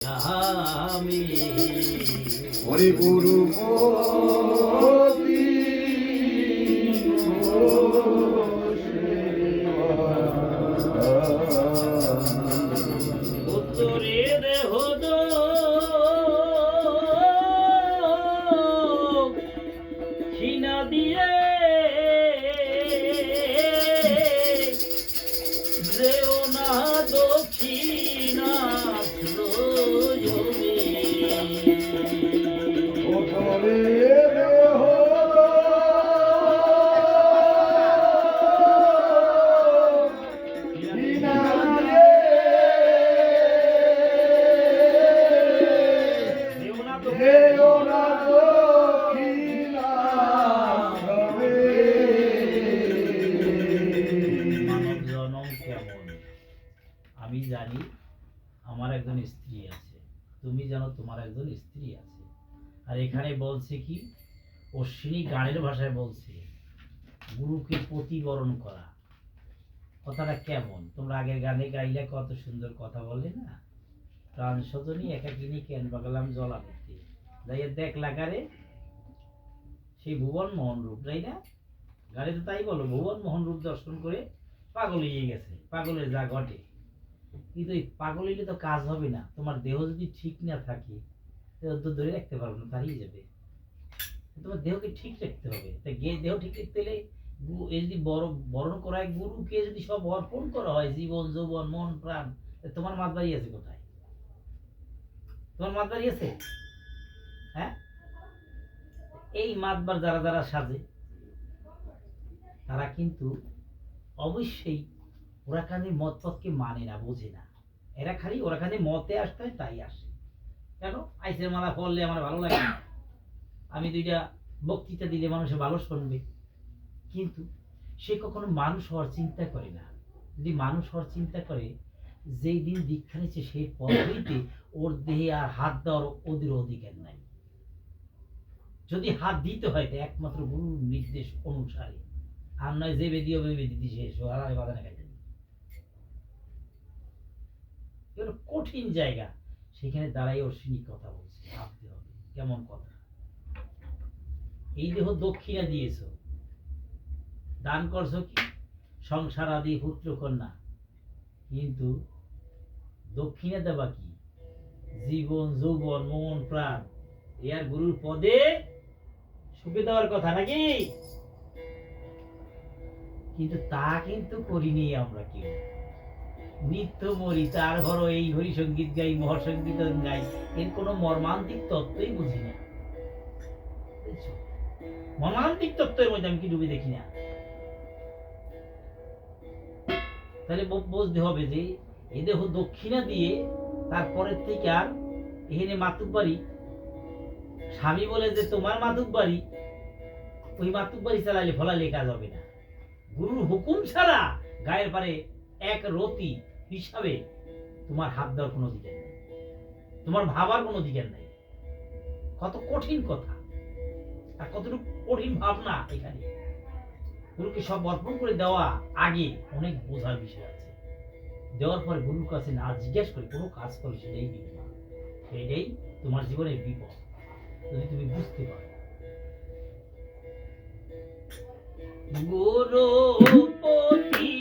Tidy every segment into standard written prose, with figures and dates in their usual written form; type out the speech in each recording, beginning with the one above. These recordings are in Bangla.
আমি হরি গুরু উত্তরে দেহ ক্ষীণা দিয়ে যেও না দক্ষিণা আমি জানি আমার একজন স্ত্রী আছে, তুমি জানো তোমার একজন স্ত্রী আছে। আর এখানে বলছে কি, অশ্বিনী গানের ভাষায় বলছে গুরুকে প্রতিবরণ করা। কথাটা কেমন? তোমরা আগের গানে গাইলে কত সুন্দর কথা বললে না, প্রাণ সজনী একাকিনী কেন বাগলাম জলাপতি যাইয়া দেখ লাগারে সেই ভুবন মোহন রূপ, তাই না? গাড়ি তো তাই বলো, ভুবন মোহন রূপ দর্শন করে পাগল হয়ে গেছে, পাগলের যা ঘটে। কিন্তু এই পাগল হইলে তো কাজ হবে না, তোমার দেহ যদি ঠিক না থাকে তো ধরে রাখতে পারবো না, দাঁড়িয়ে যাবে। তোমার দেহকে ঠিক রাখতে হবে। তাই দেহ ঠিক রাখতে হলে এই যদি বরণ করা হয়, গুরুকে যদি সব অর্পণ করা হয়, জীবন যৌবন মন প্রাণ, তোমার মাত বাড়ি আছে কোথায়? তোমার মাত বাড়ি আছে? হ্যাঁ, এই মাতবার যারা যারা সাজে তারা কিন্তু অবশ্যই ওরা খালি মত পথকে মানে না, বোঝে না। এরা খালি ওরা খালি মতে আসতে হয়, তাই আসে। কেন? আইসের মালা পড়লে আমার ভালো লাগে না, আমি দুইটা বক্তৃতা দিলে মানুষে ভালো শুনবে, কিন্তু সে কখনো মানুষ হওয়ার চিন্তা করে না। যদি মানুষ হওয়ার চিন্তা করে, যেই দিন দীক্ষা নিচ্ছে সেই পর হইতে ওর দেহে আর হাত দেওয়ার ওদের অধিকার নাই। যদি হাত দিতে হয় তো একমাত্র গুরুর নির্দেশ অনুসারে, আর নয় যে বেদি হবে বেদি শেষ আর বাধা খাইতে। কঠিন জায়গা, সেখানে দাঁড়াই অশ্বিনী কথা বলছে, ভাবতে হবে কেমন কথা। এই দেহ দক্ষিণা দিয়েছ, দান করছো কি সংসার আদি পুত্র কন্যা, কিন্তু দক্ষিণা দেবা কি? জীবন যৌবন মন প্রাণ, এর গুরুর পদে সুখে দেওয়ার কথা নাকি? কিন্তু তা কিন্তু করিনি আমরা কেউ। নিত্য মরি তার ঘর এই হরি সঙ্গীত গাই মহাসঙ্গীত গাই, এর কোনো মর্মান্তিক তত্ত্বই বুঝি না। মর্মান্তিক তত্ত্বের মধ্যে আমি কি ডুবে দেখি না। তাহলে বুঝতে হবে যে এ দেহ দক্ষিণা দিয়ে তারপরের থেকে আর এখানে মাতুক বাড়ি, স্বামী বলে যে তোমার মাতুক বাড়ি, ওই মাতুক বাড়ি চালাইলে ফলালে কাজ হবে না। গুরুর হুকুম ছাড়া গায়ের পারে এক রতি হিসাবে তোমার হাত দেওয়ার কোনো অধিকার নেই, তোমার ভাবার কোনো অধিকার নেই। কত কঠিন কথা আর কতটুকু কঠিন ভাবনা এখানে। গুরুকে সব অর্পণ করে দেওয়া আগে অনেক বোঝার বিষয় আছে। দেওয়ার পরে গুরুর কাছে না জিজ্ঞেস করে কোনো কাজ করলে সেটাই বিপদ, সেটাই তোমার জীবনের বিপদ, যদি তুমি বুঝতে পারো। গুরুপতি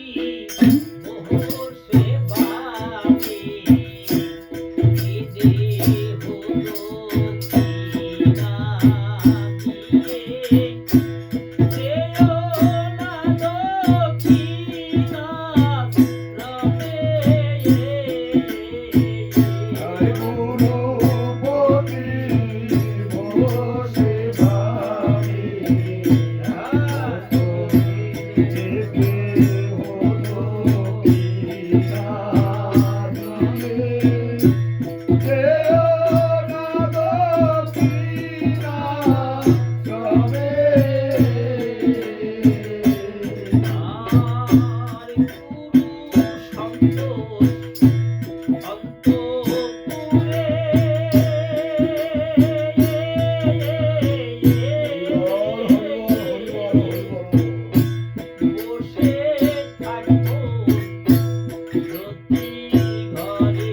ঘরে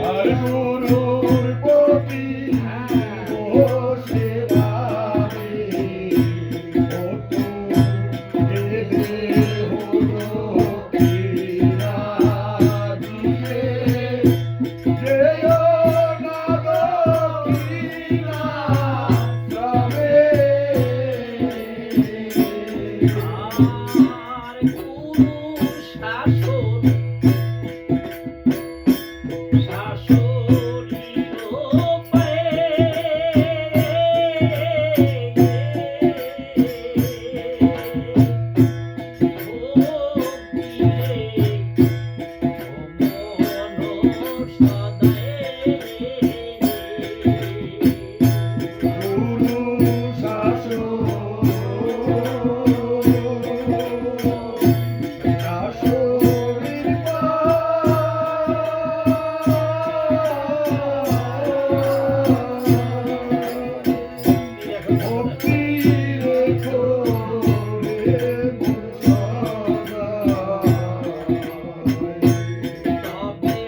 আর গুরুর প্রতি বসে ভাবে ও তুমি দেহ কিনা দিয়ে যেও না দক্ষিণা শ্রমে আর গুরু শাসন শাসনীয় গুরু শাসন শাসনের ভক্তি রেখো রে মন সদায়। তবে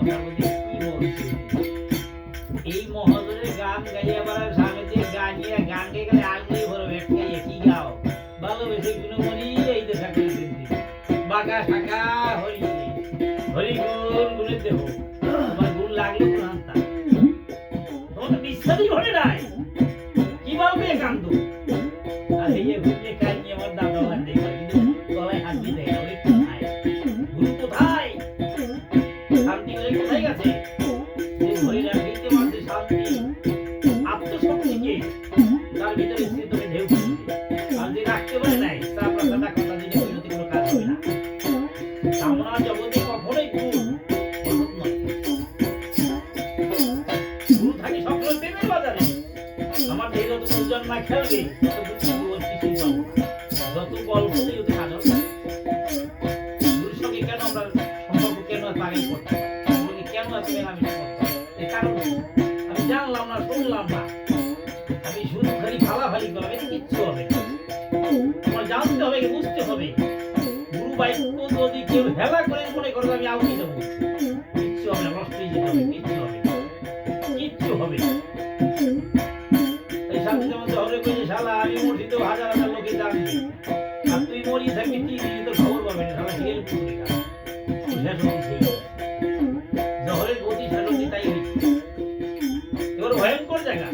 কথার মধ্যে কি বলছে? এই মহাজনের গান গাইয়া বেড়ার সামনে দিয়ে গাইয়া গান গাই গেলে আঙুলি ভরবে একটাই কি গাও ভালোবেসে গুণমণি এই দেখা করে দিন বাঁকা শাখা হরি হরি গুণ গুণের দেহ তোমার গুণ লাগলো কোন হান্তা তোমার তো বিশ্বাসই ঘটে নাই কি বলবে কান্দ আর এই যে ঘুরলে কাজ নিয়ে আমার দাদা বান্ধে কিন্তু গলায় হাত দিয়ে দেয় ওই কোথায় গুরু কোথায় শান্তি ওই কোথায় গেছে যে ঘরে রাখতে মাঝে শান্তি আত্মশক্তিকে তার ভিতরে স্থির করে ঢেউ আর যে রাখতে পারে নাই তার প্রসাদা কথা দিলে বিরতি কোনো কাজ হবে না সামনা জগতে কখনোই গুরু নয় গুরু থাকে সকল প্রেমের বাজারে আমার দেহ যত উজ্জ্বল না খেলবে যত গল্প দিয়ে কাজ হবে গুরুর সঙ্গে কেন আমরা সম্পর্ক কেন তাগিদ করতে সম্পর্কে কেন এত মেলামেশা করতে এই কারণ আমি জানলাম না শুনলাম না আমি শুধু খালি ফালাফালি করলাম এতে কিচ্ছু হবে না আমার জানতে হবে বুঝতে হবে গুরু বাক্য যদি কেউ হেলা করে মনে করে আমি আউটি দেবো কিচ্ছু হবে না নষ্ট হয়ে যেতে হবে কিচ্ছু হবে কিচ্ছু হবে এই শান্তি যেমন শহরে কই শালা আমি মসজিদে হাজার হাজার লোকে জানবে আর তুই মরি থাকবি টিভি তো খবর পাবে না শালা জেল পুরে গেল শহরের গতি শান্তি তাই হচ্ছে এবার ভয়ঙ্কর জায়গা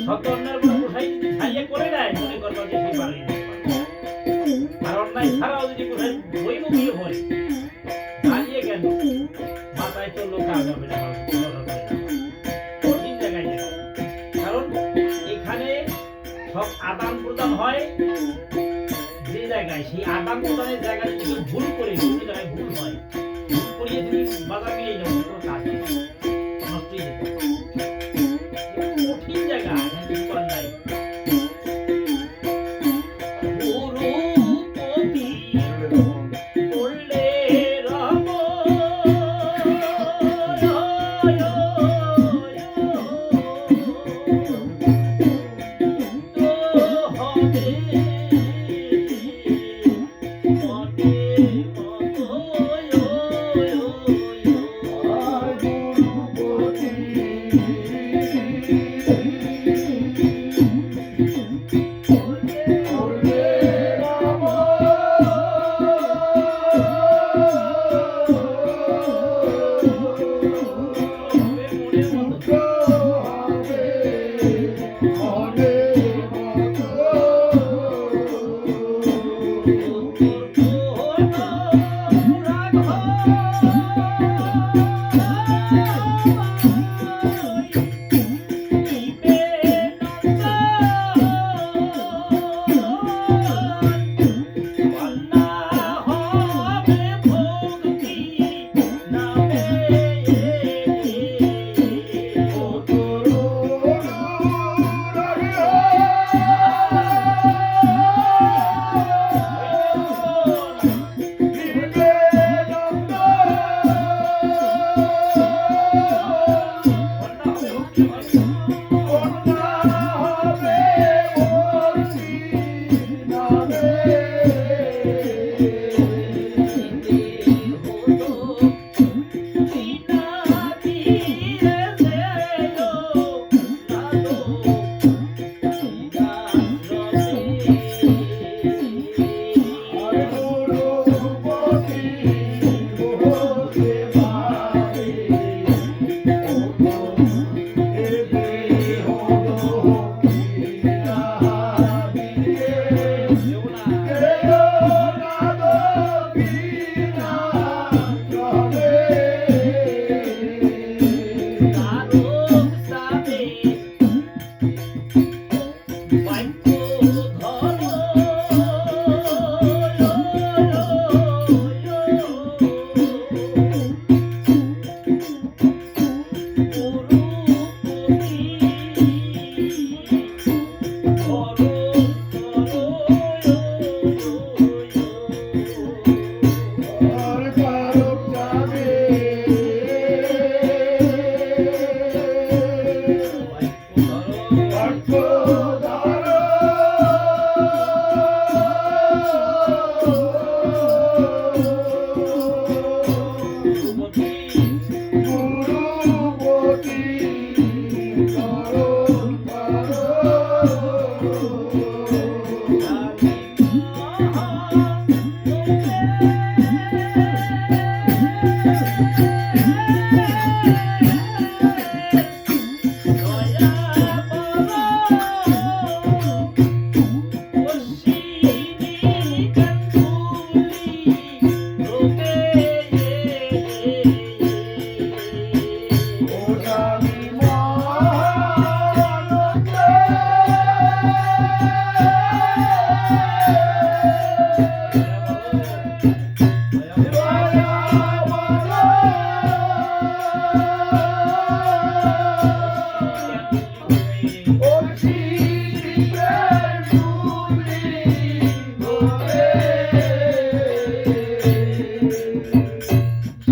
শত অন্যায়ের বড় গোসাই যদি ছাইয়ে করে দেয় মনে করবো যে সে পালিয়ে যেতে পারবে আর অন্যায় ছাড়াও যদি গোসাই বইমুখীও করে দাঁড়িয়ে গেল মাথায় তো লোক কাজ হবে না কঠিন জায়গায় যাবে কারণ এখানে সব আদান প্রদান হয় যে জায়গায় সেই আদান প্রদানের জায়গায় যদি ভুল করে কোনো জায়গায় ভুল হয় ভুল করিয়ে যদি বাধা মিলিয়ে যাবে কোনো কাজ নেই নষ্ট হয়ে যেতে কঠিন জায়গা কিছু করার নাই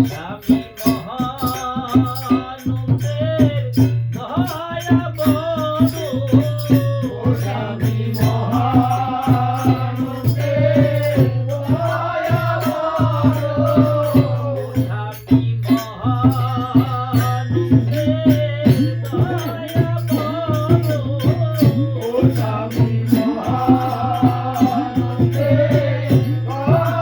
স্বামী মহানন্দের দয়া বড় ও স্বামী মহানন্দের দয়া বড় স্বামী মহানন্দের দয়া বড় ও স্বামী মহানন্দের দয়া বড়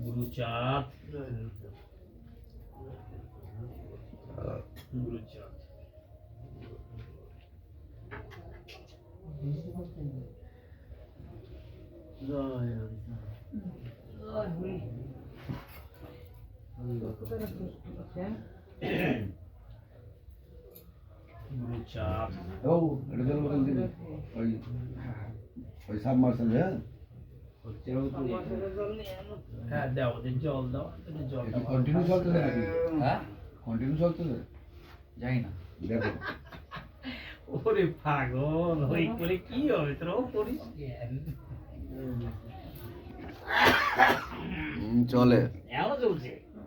গুরুচাঁদ গুরুচাঁদ গুরুচাঁদ ও এটা জল বোতল দিবি ওই ওই সাবমার্সেল হ্যাঁ হ্যাঁ দাও ওদের জল দাও ওদের জল দাও কন্টিনিউ চলতেছে নাকি হ্যাঁ কন্টিনিউ চলতেছে যাই না দেখো ওরে পাগল ওই করে কি হবে তোর করিস চলে এমন চলছে